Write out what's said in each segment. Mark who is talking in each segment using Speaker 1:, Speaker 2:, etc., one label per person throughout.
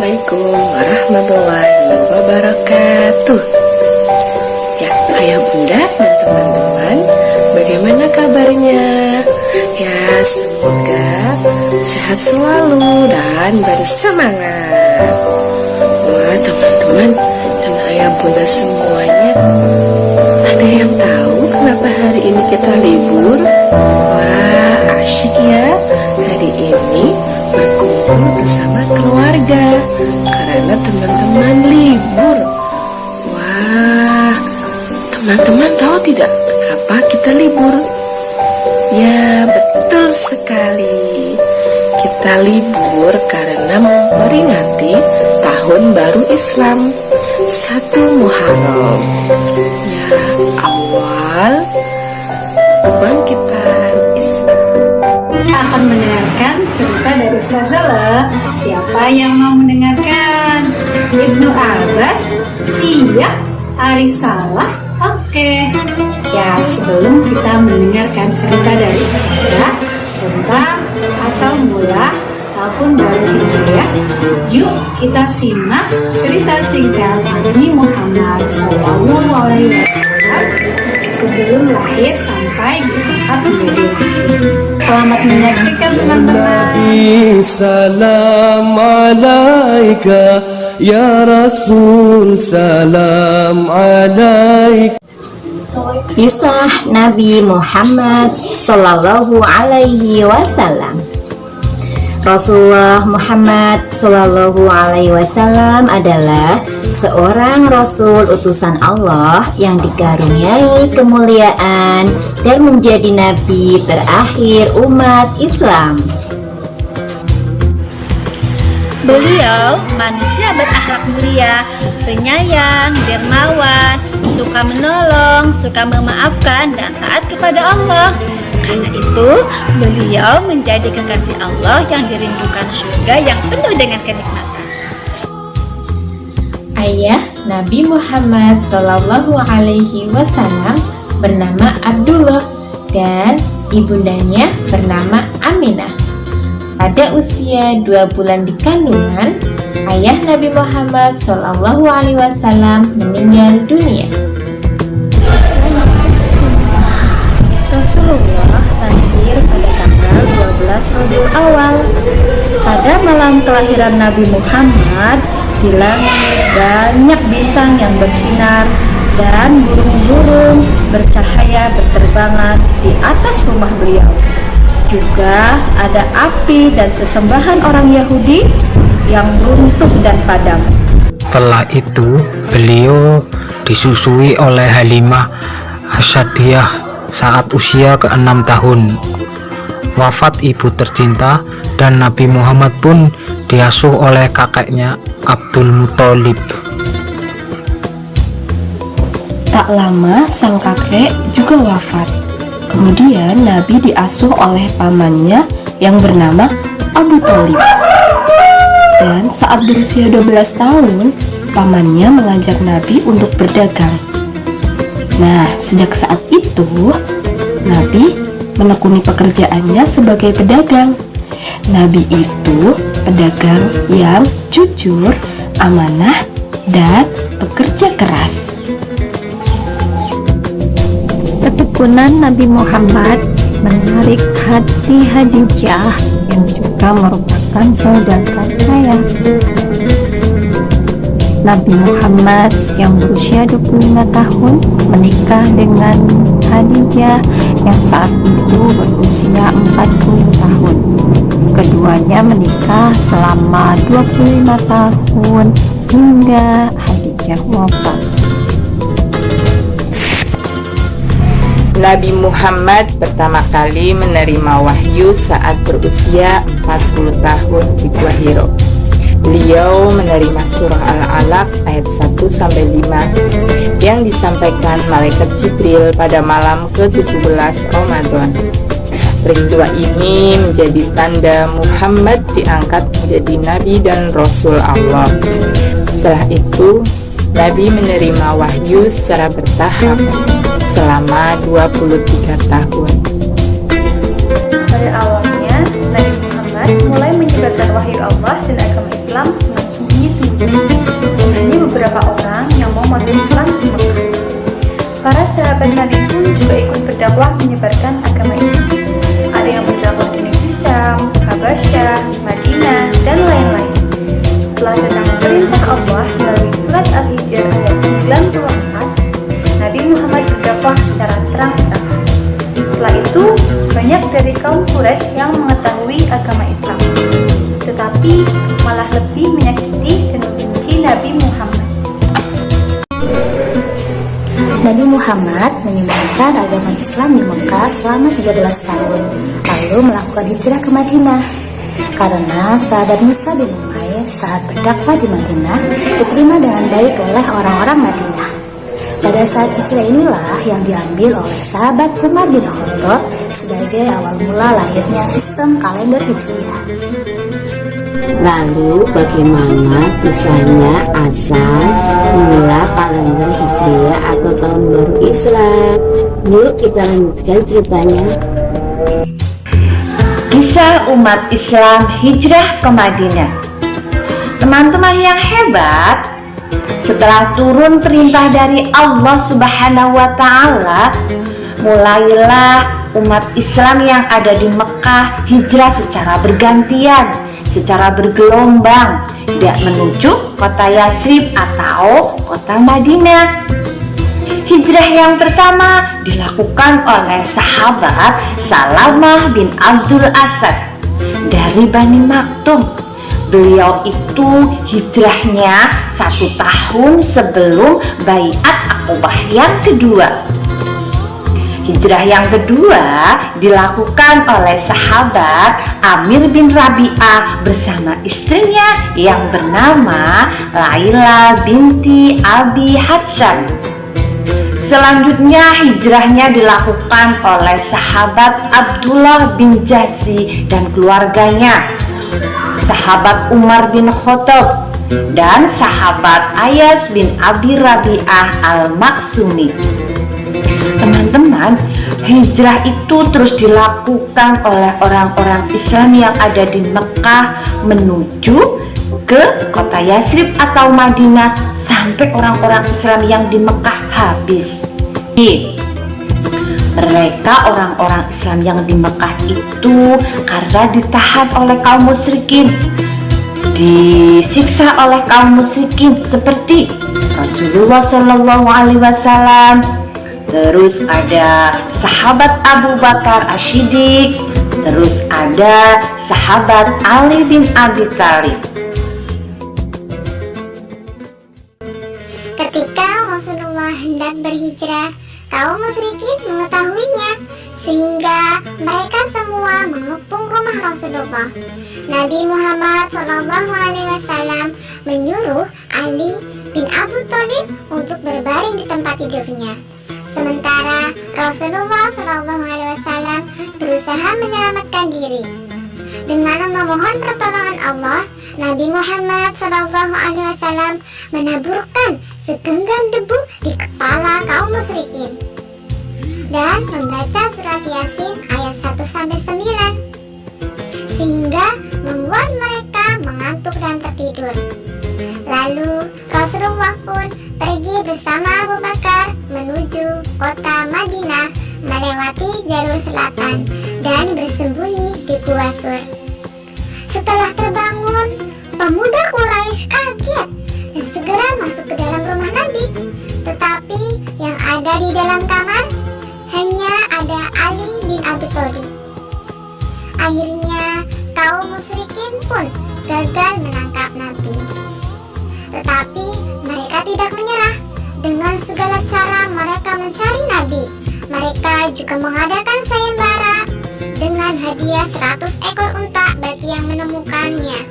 Speaker 1: Assalamualaikum warahmatullahi wabarakatuh. Ya, ayah bunda dan teman-teman, bagaimana kabarnya? Ya, semoga sehat selalu dan bersemangat. Wah, teman-teman dan ayah bunda semuanya, ada yang tahu kenapa hari ini kita libur? Wah, asyik ya. Hari ini berkumpul bersama keluarga karena teman-teman libur. Wah, teman-teman tahu tidak apa kita libur? Ya, betul sekali. Kita libur karena memperingati tahun baru Islam 1 Muharram. Ya, awal kebangkitan Islam.
Speaker 2: Akan mendengarkan cerita dari Ustazah loh. Siapa yang mau mendengarkan? Ibnu Abbas? Siap? Arisalah? Oke. Ya, sebelum kita mendengarkan cerita dari Ustazah tentang asal mula tahun baru Hijriah, yuk kita simak cerita singkat Nabi Muhammad SAW sebelum lahir sampai diangkat menjadi rasul. Selamat menyaksikan teman-teman.
Speaker 3: Salam alaika ya Rasul, salam alaika.
Speaker 4: Kisah Nabi Muhammad Sallallahu Alaihi Wasallam. Rasulullah Muhammad Sallallahu Alaihi Wasallam adalah seorang Rasul utusan Allah yang dikaruniai kemuliaan dan menjadi Nabi terakhir umat Islam.
Speaker 5: Beliau manusia berakhlak mulia, penyayang, dermawan, suka menolong, suka memaafkan, dan taat kepada Allah. Karena itu, beliau menjadi kekasih Allah yang dirindukan surga yang penuh dengan kenikmatan.
Speaker 6: Ayah Nabi Muhammad Sallallahu Alaihi Wasallam bernama Abdullah dan ibundanya bernama Aminah. Pada usia 2 bulan di kandungan, ayah Nabi Muhammad Sallallahu Alaihi Wasallam meninggal dunia.
Speaker 5: Rasulullah lahir pada tanggal 12 Rabiul Awal. Pada malam kelahiran Nabi Muhammad, di langit banyak bintang yang bersinar dan burung-burung bercahaya berterbangan di atas rumah beliau. Juga ada api dan sesembahan orang Yahudi yang runtuh dan padam.
Speaker 7: Setelah itu, beliau disusui oleh Halimah Asyadiyah saat usia ke-6 tahun. Wafat ibu tercinta dan Nabi Muhammad pun diasuh oleh kakeknya Abdul Muthalib.
Speaker 8: Tak lama sang kakek juga wafat. Kemudian Nabi diasuh oleh pamannya yang bernama Abu Thalib. Dan saat berusia 12 tahun, pamannya mengajak Nabi untuk berdagang. Nah, sejak saat itu, Nabi menekuni pekerjaannya sebagai pedagang. Nabi itu pedagang yang jujur, amanah, dan bekerja keras.
Speaker 5: Ketekunan Nabi Muhammad menarik hati Khadijah yang juga merupakan saudara saya. Nabi Muhammad yang berusia 25 tahun menikah dengan Khadijah yang saat itu berusia 40 tahun. Keduanya menikah selama 25 tahun hingga Khadijah wafat.
Speaker 9: Nabi Muhammad pertama kali menerima wahyu saat berusia 40 tahun di Gua Hiro. Beliau menerima surah Al-Alaq ayat 1-5 yang disampaikan malaikat Jibril pada malam ke-17 Ramadan. Peristiwa ini menjadi tanda Muhammad diangkat menjadi Nabi dan Rasul Allah. Setelah itu, Nabi menerima wahyu secara bertahap selama 23 tahun.
Speaker 5: Pada awalnya, Nabi Muhammad mulai menyebarkan wahyu Allah dan agama Islam langsung Quraisy yang mengetahui agama Islam, tetapi malah lebih menyakiti dan membenci Nabi Muhammad.
Speaker 4: Nabi Muhammad menyebarkan agama Islam di Mekah selama 13 tahun, lalu melakukan hijrah ke Madinah. Karena sahabat Musa bin Umair saat berdakwah di Madinah diterima dengan baik oleh orang-orang Madinah. Pada saat hijrah inilah yang diambil oleh sahabat Umar bin Khattab sebagai awal mula lahirnya sistem kalender Hijriah.
Speaker 10: Lalu bagaimana misalnya asal mula kalender Hijriah atau tahun baru Islam? Yuk kita lanjutkan ceritanya.
Speaker 5: Kisah umat Islam hijrah ke Madinah. Teman-teman yang hebat, setelah turun perintah dari Allah Subhanahu wa Ta'ala, mulailah umat Islam yang ada di Mekah hijrah secara bergantian, secara bergelombang, tidak menuju kota Yasrib atau kota Madinah. Hijrah yang pertama dilakukan oleh sahabat Salamah bin Abdul Asad dari Bani Maktum. Beliau itu hijrahnya 1 tahun sebelum Baiat Aqobah yang kedua. Hijrah yang kedua dilakukan oleh sahabat Amir bin Rabi'ah bersama istrinya yang bernama Laila binti Abi Hadsam. Selanjutnya hijrahnya dilakukan oleh sahabat Abdullah bin Jasi dan keluarganya, sahabat Umar bin Khattab, dan sahabat Ayas bin Abi Rabi'ah al-Maksumi. Teman-teman, hijrah itu terus dilakukan oleh orang-orang Islam yang ada di Mekah menuju ke kota Yasrib atau Madinah sampai orang-orang Islam yang di Mekah habis. Mereka orang-orang Islam yang di Mekah itu karena ditahan oleh kaum musyrikin, disiksa oleh kaum musyrikin seperti Rasulullah Shallallahu Alaihi Wasallam. Terus ada sahabat Abu Bakar As-Siddiq, terus ada sahabat Ali bin Abi Thalib.
Speaker 11: Ketika Rasulullah hendak berhijrah, kaum musyrikin mengetahuinya, sehingga mereka semua mengepung rumah Rasulullah. Nabi Muhammad SAW menyuruh Ali bin Abu Thalib untuk berbaring di tempat tidurnya. Sementara Rasulullah SAW berusaha menyelamatkan diri. Dengan memohon pertolongan Allah, Nabi Muhammad SAW menaburkan segenggam debu di kepala kaum musyrikin dan membaca surat Yasin ayat 1-9 sehingga membuat mereka mengantuk dan tertidur. Lalu Rasulullah pun pergi bersama Abu Bakar menuju kota Madinah melewati jalur selatan dan bersembunyi di Gua Sur. Setelah terbangun, pemuda Quraisy kaget dan segera masuk ke dalam rumah Nabi. Tetapi yang ada di dalam kamar hanya ada Ali bin Abi Thalib. Akhirnya kaum musyrikin pun gagal menangkap Nabi. Tetapi mereka tidak menyerah. Dengan segala cara mereka mencari Nabi. Mereka juga mengadakan sayembara dengan hadiah 100 ekor unta bagi yang menemukannya,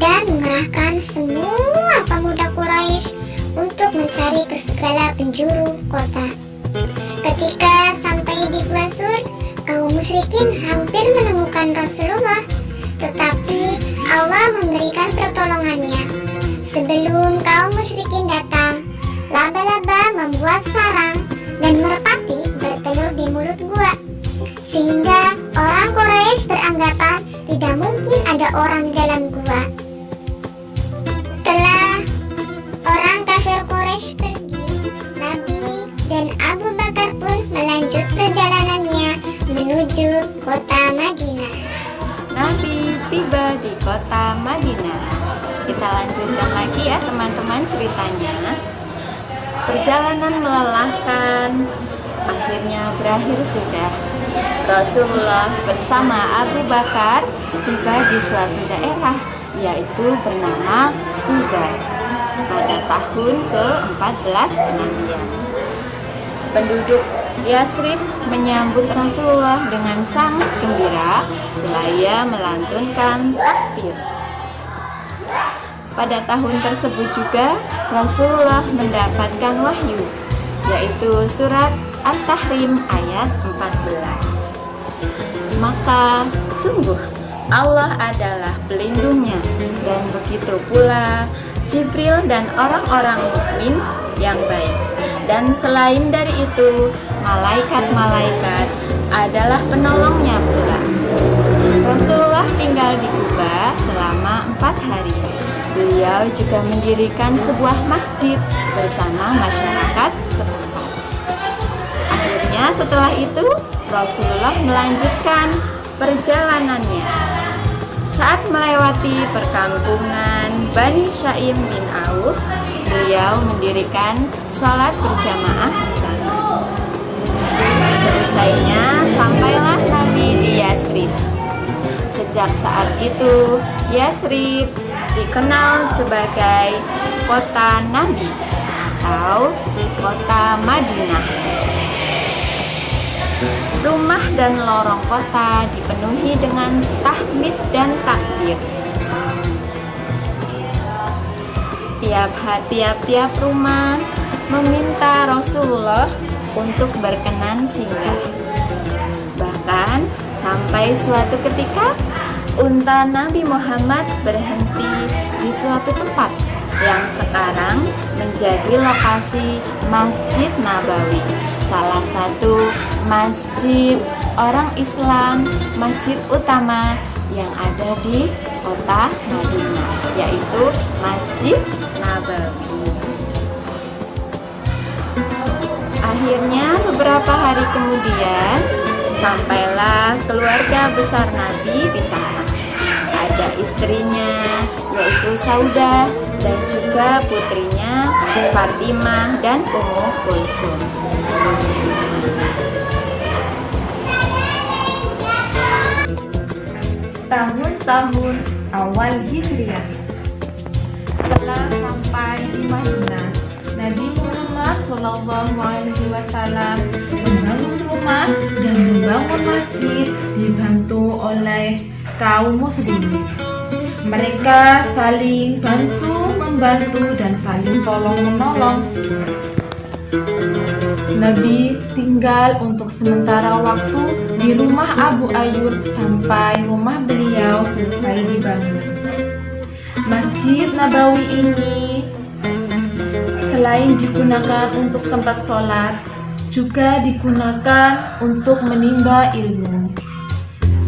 Speaker 11: dan mengerahkan semua pemuda Quraisy untuk mencari ke segala penjuru kota. Ketika sampai di Gua Sur, kaum musyrikin hampir menemukan Rasulullah, tetapi Allah memberikan pertolongannya. Sebelum kaum musyrikin datang, laba-laba membuat sarang dan merpati bertelur di mulut gua, sehingga orang Quraisy beranggapan tidak mungkin ada orang di dalam gua. Setelah orang kafir Quraisy pergi, Nabi dan Abu Bakar pun melanjut perjalanannya menuju kota Madinah.
Speaker 12: Nabi tiba di kota Madinah. Kita lanjutkan lagi ya teman-teman ceritanya. Perjalanan melelahkan akhirnya berakhir sudah. Rasulullah bersama Abu Bakar tiba di suatu daerah yaitu bernama Quba pada tahun ke-14 kenabian. Penduduk Yasrib menyambut Rasulullah dengan sangat gembira selaya melantunkan takbir. Pada tahun tersebut juga Rasulullah mendapatkan wahyu, yaitu surat At-Tahrim ayat 14. Maka sungguh Allah adalah pelindungnya, dan begitu pula Jibril dan orang-orang mukmin yang baik. Dan selain dari itu, malaikat-malaikat adalah penolongnya pula. Rasulullah tinggal di Quba selama 4 hari. Beliau juga mendirikan sebuah masjid bersama masyarakat setempat. Akhirnya setelah itu Rasulullah melanjutkan perjalanannya. Saat melewati perkampungan Bani Syaim bin Auf, beliau mendirikan sholat berjamaah di sana. Selesainya sampailah Nabi di Yasrib. Sejak saat itu Yasrib dikenal sebagai kota Nabi atau kota Madinah. Rumah dan lorong kota dipenuhi dengan tahmid dan takbir. Tiap-tiap rumah meminta Rasulullah untuk berkenan singgah. Bahkan sampai suatu ketika unta Nabi Muhammad berhenti di suatu tempat yang sekarang menjadi lokasi Masjid Nabawi, salah satu masjid orang Islam, masjid utama yang ada di kota Madinah, yaitu Masjid Nabawi. Akhirnya beberapa hari kemudian sampailah keluarga besar Nabi di sana. Ada istrinya yaitu Saudah dan juga putrinya Fatimah dan Ummu Kulsum.
Speaker 6: Tahun-tahun awal Hijriah, setelah sampai di Madinah, Nabi Muhammad SAW membangun rumah dan membangun masjid dibantu oleh kaum muslimin. Mereka saling bantu-membantu dan saling tolong-menolong. Nabi tinggal untuk sementara waktu di rumah Abu Ayyub sampai rumah beliau selesai dibangun. Masjid Nabawi ini selain digunakan untuk tempat sholat, juga digunakan untuk menimba ilmu,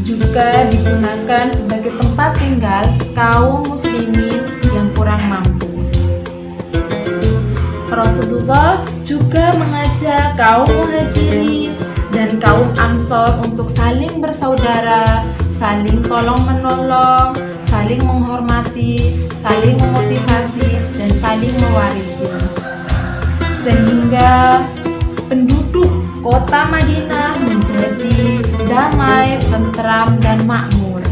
Speaker 6: juga digunakan sebagai tempat tinggal kaum muslimin yang kurang mampu. Rasulullah juga mengajak kaum muhajirin dan kaum ansor untuk saling bersaudara, saling tolong-menolong, saling menghormati, saling memotivasi, dan saling mewarisi. Sehingga penduduk kota Madinah menjadi damai, tentram, dan makmur.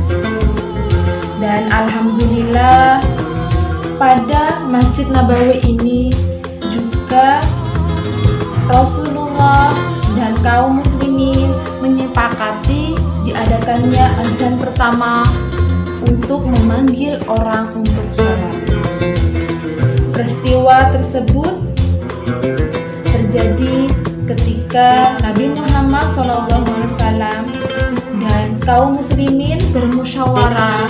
Speaker 6: Dan alhamdulillah pada Masjid Nabawi ini juga Rasulullah dan kaum muslimin menyepakati diadakannya azan pertama untuk memanggil orang untuk sholat. Peristiwa tersebut terjadi ketika Nabi Muhammad SAW dan kaum muslimin bermusyawarah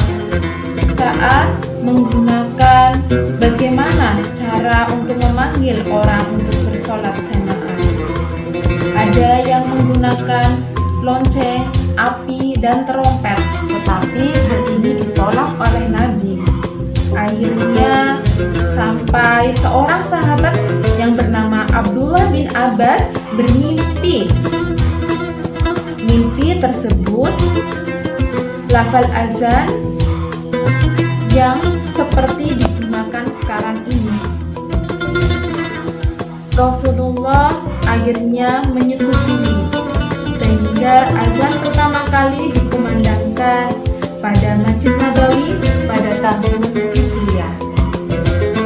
Speaker 6: saat menggunakan bagaimana cara untuk memanggil orang untuk bersolat jamaah. Ada yang menggunakan lonceng, api, dan trompet, tetapi hal ini ditolak oleh Nabi. Akhirnya sampai seorang sahabat yang bernama Abdullah bin Abbas bermimpi. Mimpi tersebut lafal azan yang seperti digunakan sekarang ini. Rasulullah akhirnya menyetujui sehingga sehingga azan pertama kali dikumandangkan pada Masjid Nabawi pada tahun Hijriah.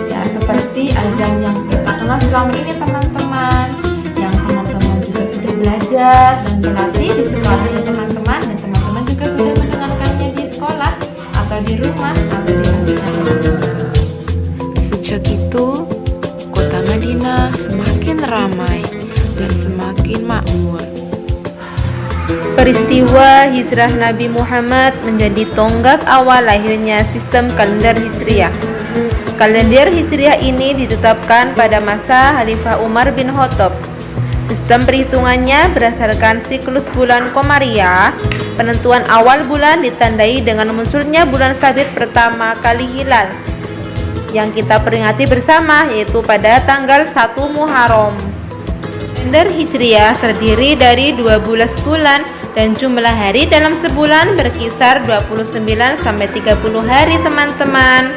Speaker 6: Ya, seperti azan yang kita kenal selama ini teman-teman, yang teman-teman juga sudah belajar dan berlatih di sekolah ya teman-teman, dan teman-teman juga sudah mendengarkannya di sekolah atau di rumah atau di masyarakat.
Speaker 9: Sejak itu, kota Madinah semakin ramai dan semakin makmur.
Speaker 13: Peristiwa hijrah Nabi Muhammad menjadi tonggak awal lahirnya sistem kalender Hijriah. Kalender Hijriah ini ditetapkan pada masa Khalifah Umar bin Khattab. Sistem perhitungannya berdasarkan siklus bulan Komariah. Penentuan awal bulan ditandai dengan munculnya bulan sabit pertama kali hilal yang kita peringati bersama, yaitu pada tanggal 1 Muharram. Kalender Hijriah terdiri dari 12 bulan dan jumlah hari dalam sebulan berkisar 29 sampai 30 hari teman-teman.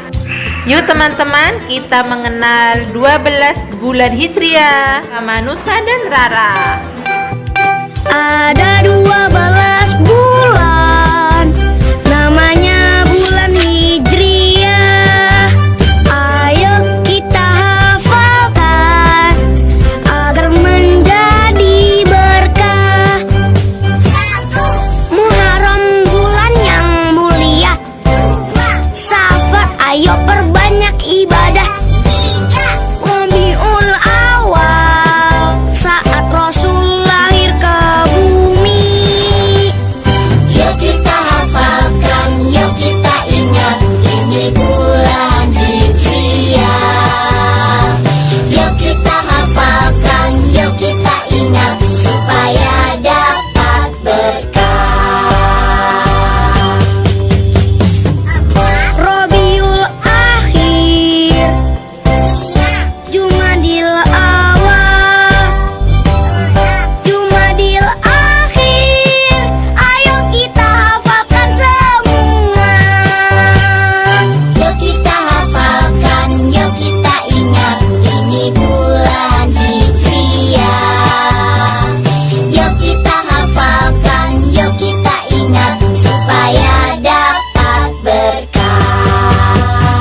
Speaker 13: Yuk teman-teman, kita mengenal 12 bulan Hijriah sama Nusa dan Rara.
Speaker 14: Ada 12 bulan, namanya bulan Hijriah. Ayo kita hafalkan agar menjadi berkah. Muharram bulan yang mulia. Safar ayo perbanyak ibadah. Rabiul Awal saat Rasul lahir ke bumi. Yuk kita hafalkan, yuk kita ingat, ini bulan Hijriah. Yuk kita hafalkan, yuk kita ingat, supaya dapat berkah. Rabiul Akhir, Jumadil Awal, Jumadil Akhir, ayo kita hafalkan semua. Yuk kita hafalkan, yuk kita ingat, ini bulan Hijriah. Yuk kita hafalkan, yuk kita ingat, supaya dapat berkah.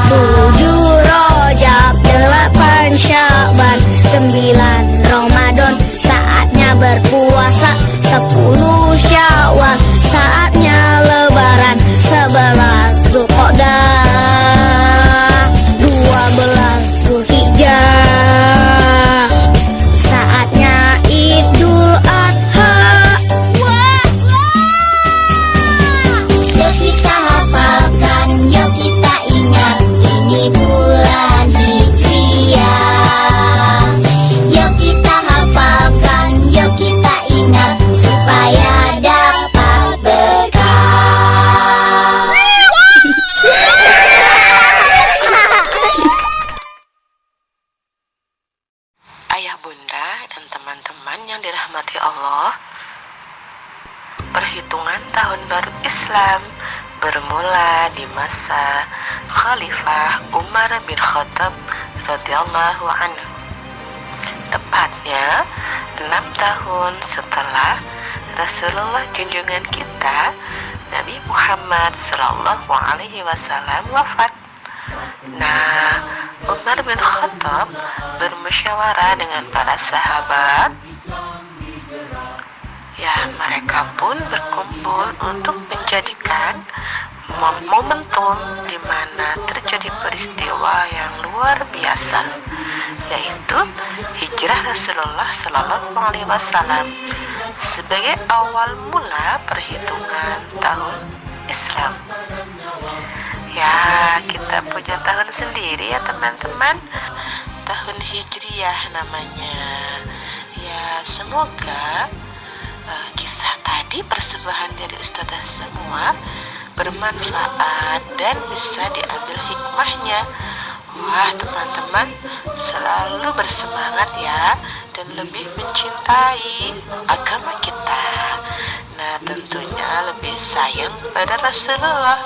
Speaker 14: 7 Rajab, 8 Syaban, 9 Ramadan, saatnya berpuasa. 10 Syawal, saatnya lebaran. 11 Zulqa'dah, 12 Zulhijjah, saatnya Idul Adha. Yuk kita hafalkan, yuk kita ingat, ini bulan Hijriah. Yuk kita hafalkan, yuk kita ingat, supaya dapat berkah.
Speaker 1: Ayah bunda dan teman-teman yang dirahmati Allah, perhitungan tahun baru Islam bermula di masa Khalifah Umar bin Khattab radhiyallahu anhu. Tepatnya 6 tahun setelah Rasulullah junjungan kita Nabi Muhammad sallallahu alaihi wasallam wafat. Nah, Umar bin Khattab bermusyawarah dengan para sahabat. Ya, mereka pun berkumpul untuk menjadikan momentum di mana terjadi peristiwa yang luar biasa, yaitu hijrah Rasulullah Sallallahu Alaihi Wasallam sebagai awal mula perhitungan tahun Islam. Ya, kita punya tahun sendiri ya teman-teman, tahun Hijriah namanya. Ya, semoga kisah tadi persembahan dari ustazah semua bermanfaat dan bisa diambil hikmahnya. Wah teman-teman, selalu bersemangat ya, dan lebih mencintai agama kita. Nah, tentunya lebih sayang pada Rasulullah.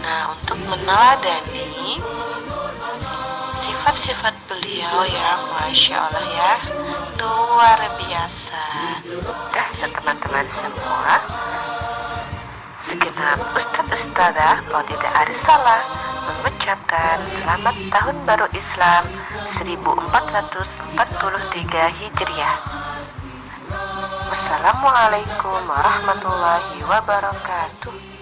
Speaker 1: Nah, untuk meneladani sifat-sifat beliau yang Masya Allah ya, luar biasa. Ya teman-teman semua, segenap Ustadz-Ustadzah mau tidak ada salah mengucapkan selamat tahun baru Islam 1443 Hijriah. Wassalamualaikum warahmatullahi wabarakatuh.